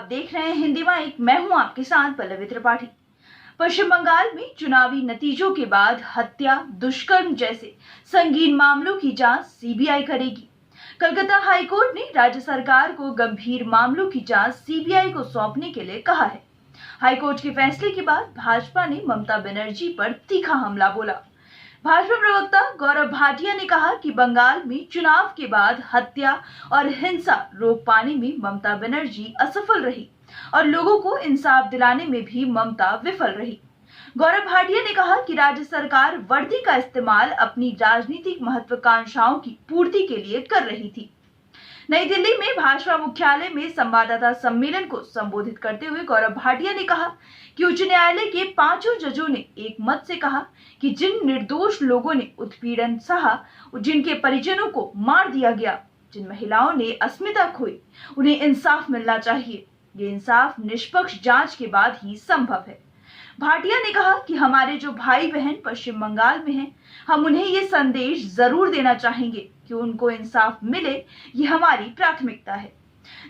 देख रहे हैं हिंदी माइक। मैं हूं आपके साथ पल्लवी त्रिपाठी। पश्चिम बंगाल में चुनावी नतीजों के बाद हत्या, दुष्कर्म जैसे संगीन मामलों की जांच सीबीआई करेगी। कलकत्ता हाईकोर्ट ने राज्य सरकार को गंभीर मामलों की जांच सीबीआई को सौंपने के लिए कहा है। हाईकोर्ट के फैसले के बाद भाजपा ने ममता बनर्जी पर तीखा हमला बोला। भाजपा प्रवक्ता गौरव भाटिया ने कहा कि बंगाल में चुनाव के बाद हत्या और हिंसा रोक पाने में ममता बनर्जी असफल रही और लोगों को इंसाफ दिलाने में भी ममता विफल रही। गौरव भाटिया ने कहा कि राज्य सरकार वर्दी का इस्तेमाल अपनी राजनीतिक महत्वाकांक्षाओं की पूर्ति के लिए कर रही थी। नई दिल्ली में भाजपा मुख्यालय में संवाददाता सम्मेलन को संबोधित करते हुए गौरव भाटिया ने कहा कि उच्च न्यायालय के 5 जजों ने एक मत से कहा कि जिन निर्दोष लोगों ने उत्पीड़न सहा, जिनके परिजनों को मार दिया गया, जिन महिलाओं ने अस्मिता खोई, उन्हें इंसाफ मिलना चाहिए। ये इंसाफ निष्पक्ष जांच के बाद ही संभव है। भाटिया ने कहा कि हमारे जो भाई बहन पश्चिम बंगाल में हैं, हम उन्हें ये संदेश जरूर देना चाहेंगे कि उनको इंसाफ मिले, ये हमारी प्राथमिकता है।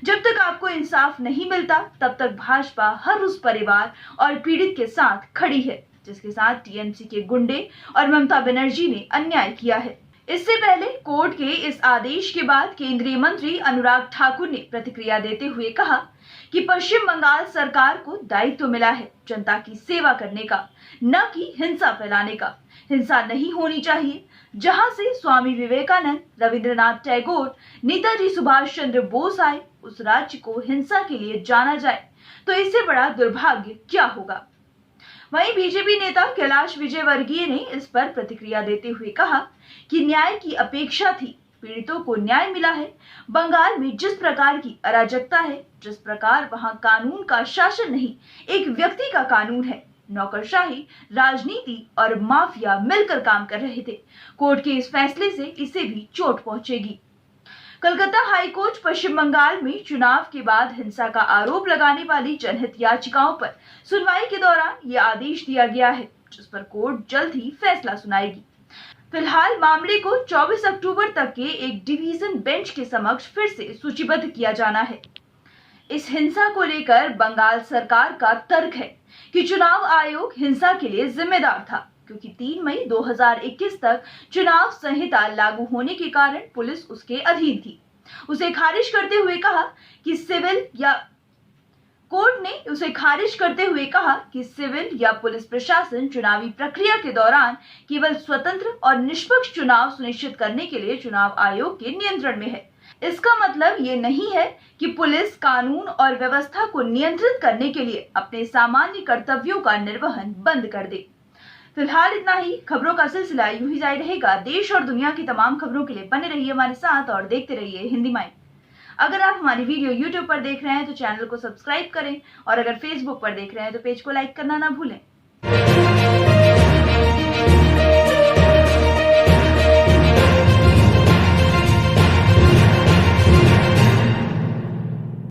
जब तक आपको इंसाफ नहीं मिलता, तब तक भाजपा हर उस परिवार और पीड़ित के साथ खड़ी है जिसके साथ टीएमसी के गुंडे और ममता बनर्जी ने अन्याय किया है। इससे पहले कोर्ट के इस आदेश के बाद केंद्रीय मंत्री अनुराग ठाकुर ने प्रतिक्रिया देते हुए कहा कि पश्चिम बंगाल सरकार को दायित्व मिला है जनता की सेवा करने का, न कि हिंसा फैलाने का। हिंसा नहीं होनी चाहिए। जहां से स्वामी विवेकानंद, रविंद्रनाथ टैगोर, नेताजी सुभाष चंद्र बोस आए, उस राज्य को हिंसा के लिए जाना जाए तो इससे बड़ा दुर्भाग्य क्या होगा। वहीं बीजेपी नेता कैलाश विजयवर्गीय ने इस पर प्रतिक्रिया देते हुए कहा कि न्याय की अपेक्षा थी, पीड़ितों को न्याय मिला है। बंगाल में जिस प्रकार की अराजकता है, जिस प्रकार वहां कानून का शासन नहीं, एक व्यक्ति का कानून है, नौकरशाही, राजनीति और माफिया मिलकर काम कर रहे थे। कोर्ट के इस फैसले से इसे भी चोट पहुंचेगी। कलकत्ता हाईकोर्ट पश्चिम बंगाल में चुनाव के बाद हिंसा का आरोप लगाने वाली जनहित याचिकाओं पर सुनवाई के दौरान यह आदेश दिया गया है, जिस पर कोर्ट जल्द ही फैसला सुनाएगी। फिलहाल मामले को 24 अक्टूबर तक के एक डिवीजन बेंच के समक्ष फिर से सूचीबद्ध किया जाना है। इस हिंसा को लेकर बंगाल सरकार का तर्क है कि चुनाव आयोग हिंसा के लिए जिम्मेदार था, क्योंकि 3 मई 2021 तक चुनाव संहिता लागू होने के कारण पुलिस उसके अधीन थी। उसे खारिज करते हुए कहा कि सिविल या पुलिस प्रशासन चुनावी प्रक्रिया के दौरान केवल स्वतंत्र और निष्पक्ष चुनाव सुनिश्चित करने के लिए चुनाव आयोग के नियंत्रण में है। इसका मतलब ये नहीं है कि पुलिस कानून और व्यवस्था को नियंत्रित करने के लिए अपने सामान्य कर्तव्यों का निर्वहन बंद कर दे। फिलहाल इतना ही। खबरों का सिलसिला यूं ही जारी रहेगा। देश और दुनिया की तमाम खबरों के लिए बने रहिए हमारे साथ और देखते रहिए हिंदी माइक। अगर आप हमारी वीडियो YouTube पर देख रहे हैं तो चैनल को सब्सक्राइब करें और अगर Facebook पर देख रहे हैं तो पेज को लाइक करना ना भूलें।